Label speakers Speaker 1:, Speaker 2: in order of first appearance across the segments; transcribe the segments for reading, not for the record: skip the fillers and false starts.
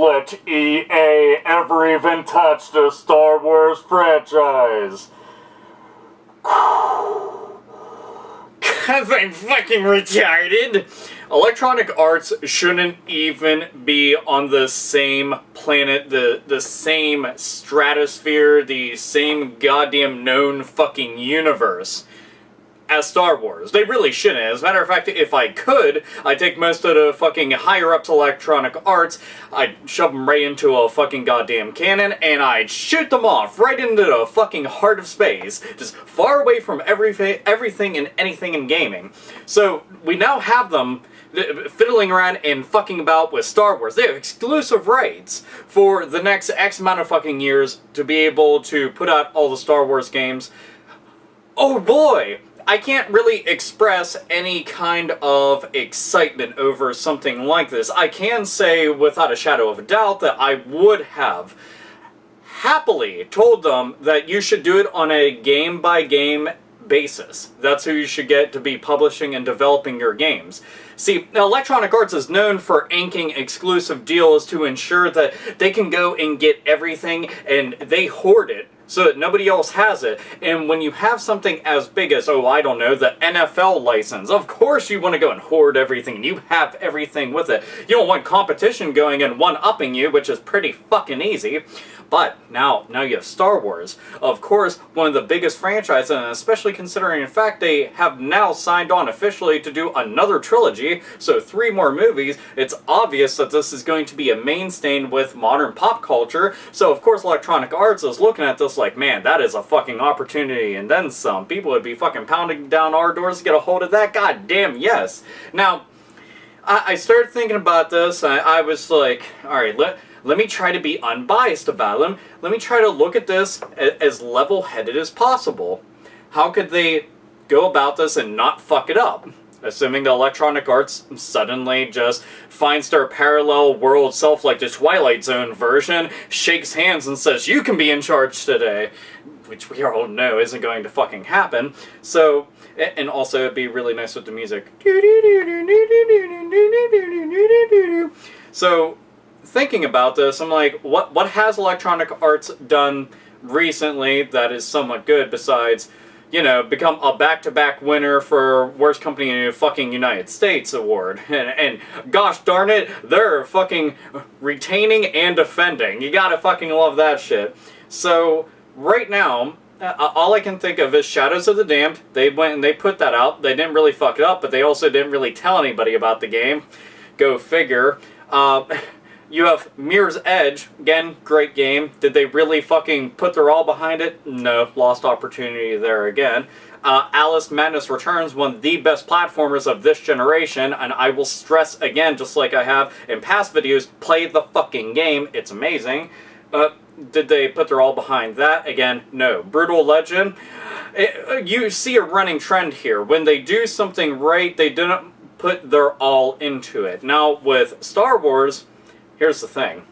Speaker 1: let EA ever even touch the Star Wars franchise.
Speaker 2: Cause I'm fucking retarded. Electronic Arts shouldn't even be on the same planet, the same stratosphere, the same goddamn known fucking universe as Star Wars. They really shouldn't. As a matter of fact, if I could, I'd take most of the fucking higher-ups Electronic Arts, I'd shove them right into a fucking goddamn cannon, and I'd shoot them off right into the fucking heart of space, just far away from everything and anything in gaming. So, we now have them fiddling around and fucking about with Star Wars. They have exclusive rights for the next X amount of fucking years to be able to put out all the Star Wars games. Oh boy! I can't really express any kind of excitement over something like this. I can say without a shadow of a doubt that I would have happily told them that you should do it on a game-by-game basis. That's who you should get to be publishing and developing your games. See, Electronic Arts is known for inking exclusive deals to ensure that they can go and get everything and they hoard it so that nobody else has it. And when you have something as big as, oh, I don't know, the NFL license, of course you want to go and hoard everything, and you have everything with it. You don't want competition going and one-upping you, which is pretty fucking easy. But now you have Star Wars. Of course, one of the biggest franchises, and especially considering, in fact, they have now signed on officially to do another trilogy, so 3 more movies. It's obvious that this is going to be a mainstay with modern pop culture. So, of course, Electronic Arts is looking at this like, man, that is a fucking opportunity, and then some. People would be fucking pounding down our doors to get a hold of that. God damn, yes. Now, I started thinking about this, and I was like, alright, let me try to be unbiased about them. Let me try to look at this as level-headed as possible. How could they go about this and not fuck it up? Assuming the Electronic Arts suddenly just finds their parallel world self, like the Twilight Zone version, shakes hands and says, you can be in charge today. Which we all know isn't going to fucking happen. So, and also it'd be really nice with the music. So, thinking about this, I'm like, what has Electronic Arts done recently that is somewhat good besides, you know, become a back-to-back winner for Worst Company in the fucking United States award. And gosh darn it, they're fucking retaining and defending. You gotta fucking love that shit. So, right now, all I can think of is Shadows of the Damned. They went and they put that out. They didn't really fuck it up, but they also didn't really tell anybody about the game. Go figure. You have Mirror's Edge. Again, great game. Did they really fucking put their all behind it? No. Lost opportunity there again. Alice Madness Returns, one of the best platformers of this generation, and I will stress again, just like I have in past videos, play the fucking game. It's amazing. Did they put their all behind that? Again, no. Brutal Legend. You see a running trend here. When they do something right, they didn't put their all into it. Now, with Star Wars, here's the thing.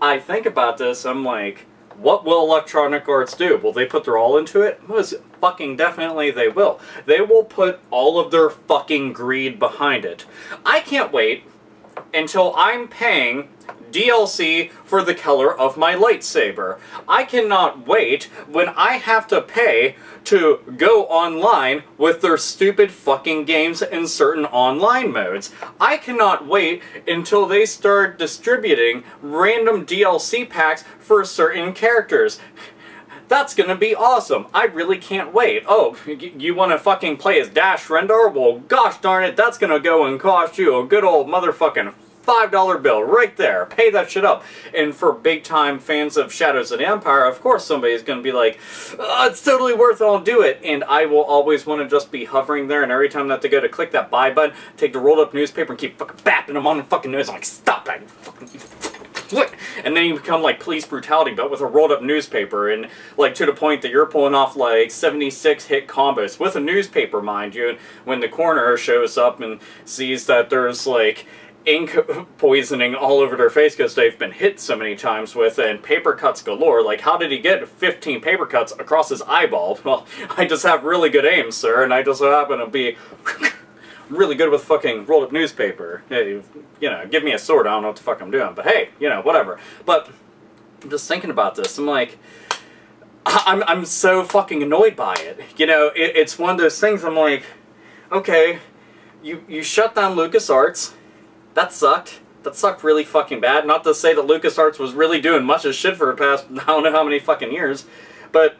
Speaker 2: I think about this, I'm like, what will Electronic Arts do? Will they put their all into it? Most fucking definitely they will. They will put all of their fucking greed behind it. I can't wait until I'm paying DLC for the color of my lightsaber. I cannot wait when I have to pay to go online with their stupid fucking games in certain online modes. I cannot wait until they start distributing random DLC packs for certain characters. That's gonna be awesome. I really can't wait. Oh, you wanna fucking play as Dash Rendar? Well, gosh darn it, that's gonna go and cost you a good old motherfucking $5 bill right there. Pay that shit up. And for big time fans of Shadows of the Empire, of course somebody's gonna be like, oh, it's totally worth it, I'll do it. And I will always want to just be hovering there, and every time that they go to click that buy button, take the rolled up newspaper and keep fucking bapping them on the fucking nose. I'm like, stop that, what? And then you become like police brutality, but with a rolled up newspaper, and like to the point that you're pulling off like 76 hit combos with a newspaper, mind you. And when the coroner shows up and sees that there's like ink poisoning all over their face because they've been hit so many times with, and paper cuts galore. Like, how did he get 15 paper cuts across his eyeball? Well, I just have really good aim, sir, and I just happen to be really good with fucking rolled up newspaper. Hey, you know, give me a sword, I don't know what the fuck I'm doing, but hey, you know, whatever. But I'm just thinking about this. I'm like, I'm so fucking annoyed by it. You know, it's one of those things. I'm like, okay, you shut down LucasArts. That sucked. That sucked really fucking bad. Not to say that LucasArts was really doing much of shit for the past I don't know how many fucking years, but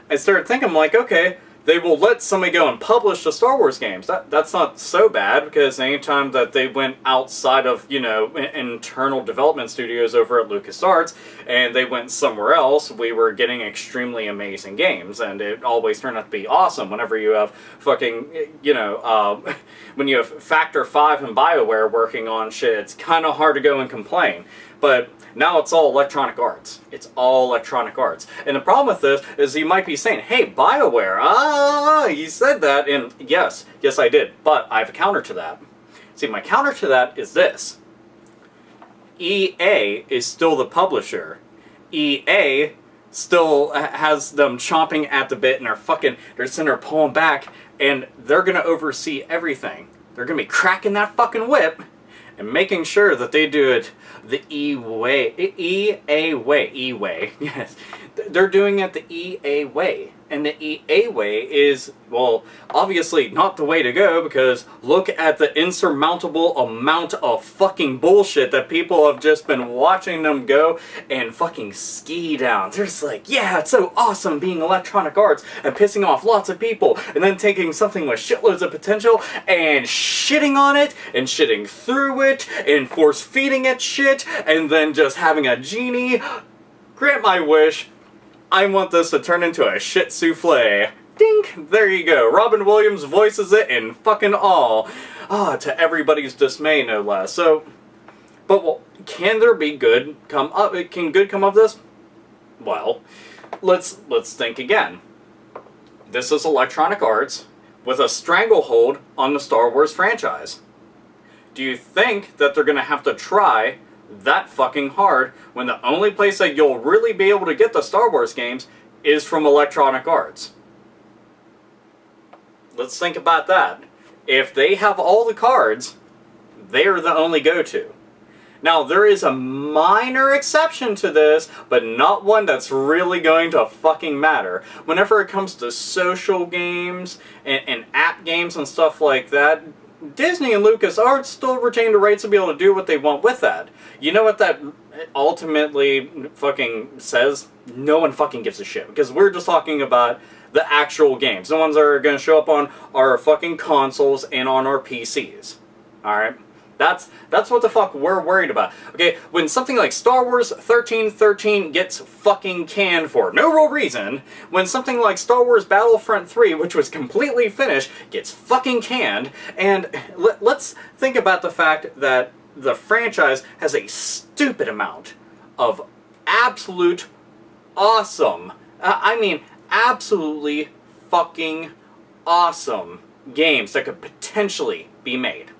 Speaker 2: I started thinking, I'm like, okay, they will let somebody go and publish the Star Wars games. That's not so bad, because anytime that they went outside of, you know, internal development studios over at LucasArts, and they went somewhere else, we were getting extremely amazing games, and it always turned out to be awesome whenever you have fucking, you know, when you have Factor 5 and BioWare working on shit, it's kind of hard to go and complain. But now it's all Electronic Arts. It's all Electronic Arts. And the problem with this is you might be saying, hey, BioWare, you said that, and yes, I did. But I have a counter to that. See, my counter to that is this. EA is still the publisher. EA still has them chomping at the bit, and they're sitting there pulling back, and they're going to oversee everything. They're going to be cracking that fucking whip and making sure that they do it the EA way, yes. They're doing it the EA way. And the EA way is, well, obviously not the way to go, because look at the insurmountable amount of fucking bullshit that people have just been watching them go and fucking ski down. They're just like, yeah, it's so awesome being Electronic Arts and pissing off lots of people, and then taking something with shitloads of potential and shitting on it and shitting through it and force feeding it shit, and then just having a genie grant my wish. I want this to turn into a shit souffle. Dink! There you go. Robin Williams voices it in fucking all. To everybody's dismay, no less. So, but well, can there be good come up? Can good come of this? Well, let's think again. This is Electronic Arts with a stranglehold on the Star Wars franchise. Do you think that they're gonna have to try that fucking hard when the only place that you'll really be able to get the Star Wars games is from Electronic Arts? Let's think about that. If they have all the cards, they're the only go-to. Now, there is a minor exception to this, but not one that's really going to fucking matter. Whenever it comes to social games and app games and stuff like that, Disney and LucasArts still retain the rights to be able to do what they want with that. You know what that ultimately fucking says? No one fucking gives a shit, because we're just talking about the actual games. The ones that are going to show up on our fucking consoles and on our PCs. Alright? That's what the fuck we're worried about. Okay, when something like Star Wars 1313 gets fucking canned for no real reason, when something like Star Wars Battlefront 3, which was completely finished, gets fucking canned, and let's think about the fact that the franchise has a stupid amount of absolute awesome, I mean absolutely fucking awesome games that could potentially be made.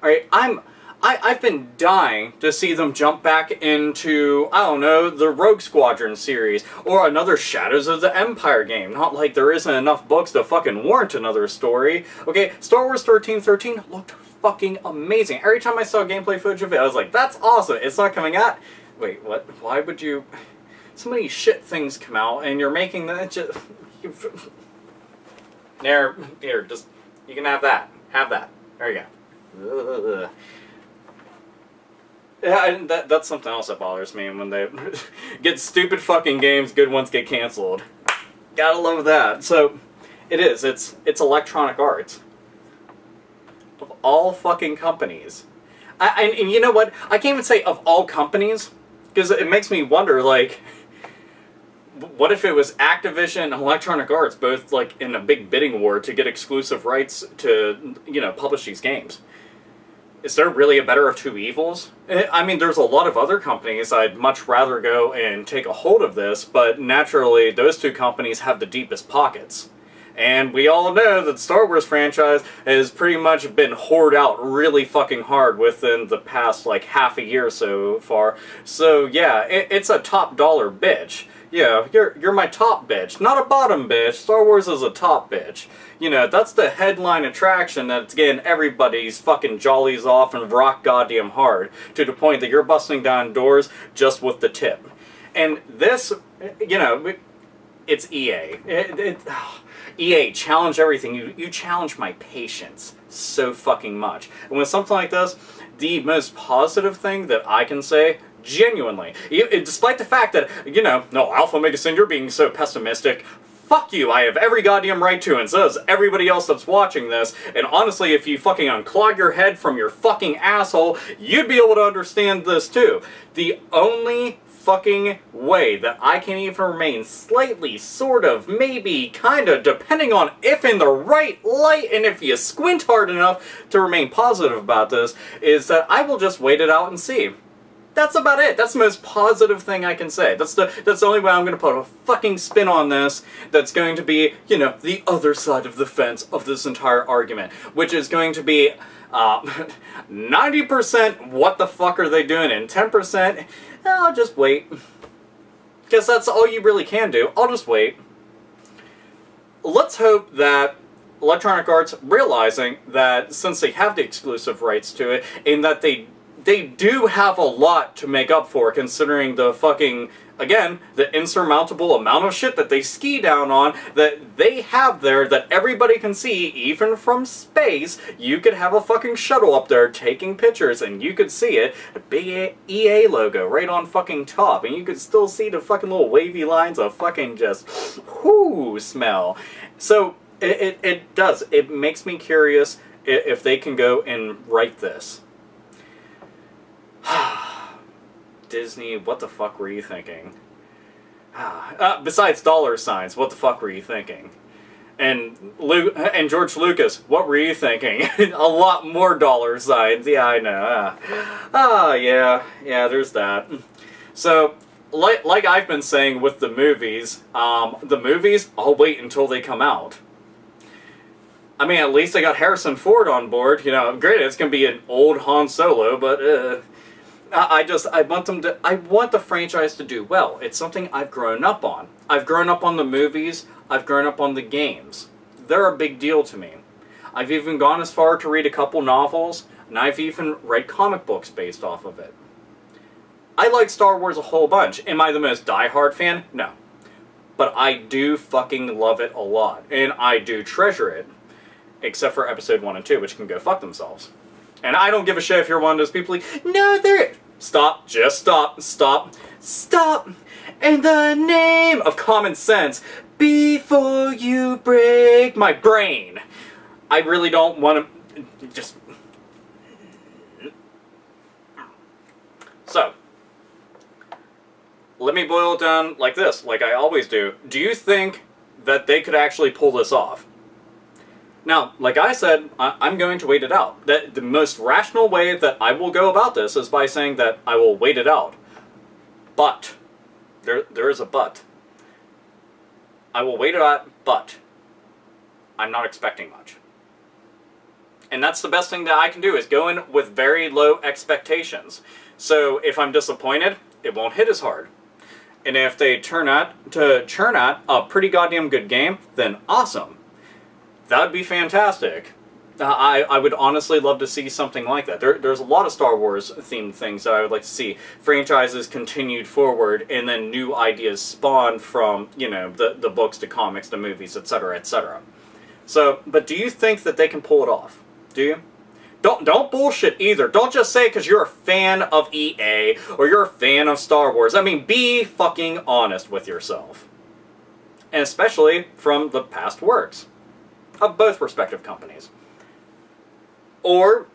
Speaker 2: Alright, I've been dying to see them jump back into, I don't know, the Rogue Squadron series, or another Shadows of the Empire game. Not like there isn't enough books to fucking warrant another story. Okay, Star Wars 1313 looked fucking amazing. Every time I saw gameplay footage of it, I was like, that's awesome, it's not coming out. Wait, what? Why would you... So many shit things come out, and you're making that just... Here, just... You can have that. Have that. There you go. Ugh. Yeah, and that's something else that bothers me, when they get stupid fucking games, good ones get canceled. Gotta love that. So, it's Electronic Arts. Of all fucking companies. And you know what? I can't even say of all companies, because it makes me wonder, like, what if it was Activision and Electronic Arts both, like, in a big bidding war to get exclusive rights to, you know, publish these games? Is there really a better of two evils? I mean, there's a lot of other companies I'd much rather go and take a hold of this, but naturally, those two companies have the deepest pockets. And we all know that the Star Wars franchise has pretty much been hoarded out really fucking hard within the past, like, half a year so far. So, yeah, it's a top dollar bitch. Yeah, you're my top bitch, not a bottom bitch. Star Wars is a top bitch. You know, that's the headline attraction that's getting everybody's fucking jollies off and rock goddamn hard, to the point that you're busting down doors just with the tip. And this, you know, it's EA. EA, challenge everything. You challenge my patience so fucking much. And with something like this, the most positive thing that I can say, genuinely, despite the fact that, you know, no, AlphaOmegaSin, you're being so pessimistic. Fuck you, I have every goddamn right to, and so does everybody else that's watching this. And honestly, if you fucking unclog your head from your fucking asshole, you'd be able to understand this too. The only fucking way that I can even remain slightly, sort of, maybe, kinda, depending on if in the right light and if you squint hard enough to remain positive about this, is that I will just wait it out and see. That's about it. That's the most positive thing I can say. That's the only way I'm going to put a fucking spin on this that's going to be, you know, the other side of the fence of this entire argument, which is going to be 90% what the fuck are they doing, and 10% I'll just wait. Because that's all you really can do. I'll just wait. Let's hope that Electronic Arts, realizing that since they have the exclusive rights to it, and that they do have a lot to make up for, considering the fucking, again, the insurmountable amount of shit that they ski down on, that they have there, that everybody can see, even from space. You could have a fucking shuttle up there taking pictures, and you could see it, a big EA logo right on fucking top, and you could still see the fucking little wavy lines of fucking just, whoo, smell. So, it does. It makes me curious if they can go and write this. Disney, what the fuck were you thinking? Besides dollar signs, what the fuck were you thinking? And George Lucas, what were you thinking? A lot more dollar signs. Yeah, I know. Yeah, there's that. So, like I've been saying with the movies, I'll wait until they come out. I mean, at least I got Harrison Ford on board. You know, granted, it's gonna be an old Han Solo, but I want the franchise to do well. It's something I've grown up on. I've grown up on the movies. I've grown up on the games. They're a big deal to me. I've even gone as far to read a couple novels, and I've even read comic books based off of it. I like Star Wars a whole bunch. Am I the most diehard fan? No. But I do fucking love it a lot, and I do treasure it. Except for Episode 1 and 2, which can go fuck themselves. And I don't give a shit if you're one of those people like, no, they're... Stop. Just stop. Stop. Stop. In the name of common sense, before you break my brain. I really don't want to... Just... So, let me boil it down like this, like I always do. Do you think that they could actually pull this off? Now, like I said, I'm going to wait it out. The most rational way that I will go about this is by saying that I will wait it out. But, there is a but. I will wait it out, but I'm not expecting much. And that's the best thing that I can do, is go in with very low expectations. So, if I'm disappointed, it won't hit as hard. And if they churn out a pretty goddamn good game, then awesome. That would be fantastic. I would honestly love to see something like that. There's a lot of Star Wars themed things that I would like to see. Franchises continued forward, and then new ideas spawned from, you know, the books to comics to movies, etc., etc. So, but do you think that they can pull it off? Do you? Don't bullshit either. Don't just say because you're a fan of EA or you're a fan of Star Wars. I mean, be fucking honest with yourself. And especially from the past works of both respective companies. Or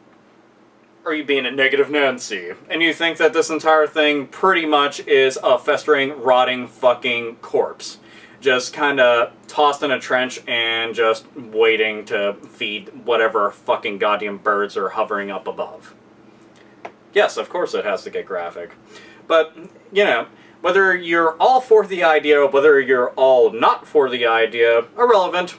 Speaker 2: are you being a negative Nancy, and you think that this entire thing pretty much is a festering, rotting fucking corpse, just kind of tossed in a trench and just waiting to feed whatever fucking goddamn birds are hovering up above? Yes, of course it has to get graphic. But, you know, whether you're all for the idea or whether you're all not for the idea, irrelevant.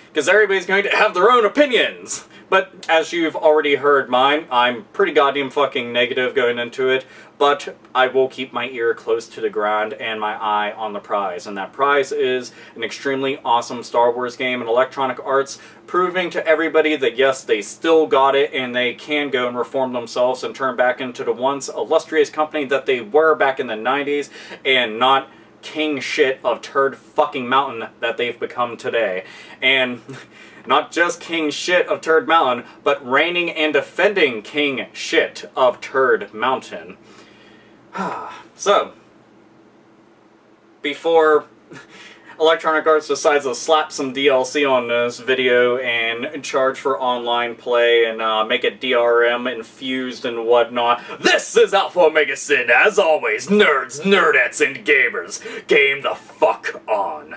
Speaker 2: Because everybody's going to have their own opinions. But as you've already heard mine, I'm pretty goddamn fucking negative going into it, but I will keep my ear close to the ground and my eye on the prize. And that prize is an extremely awesome Star Wars game and Electronic Arts, proving to everybody that yes, they still got it and they can go and reform themselves and turn back into the once illustrious company that they were back in the 90s, and not king shit of turd fucking mountain that they've become today. And not just king shit of turd mountain, but reigning and defending king shit of turd mountain. So, before Electronic Arts decides to slap some DLC on this video and charge for online play and make it DRM infused and whatnot, this is AlphaOmegaSin. As always, nerds, nerdettes, and gamers, game the fuck on.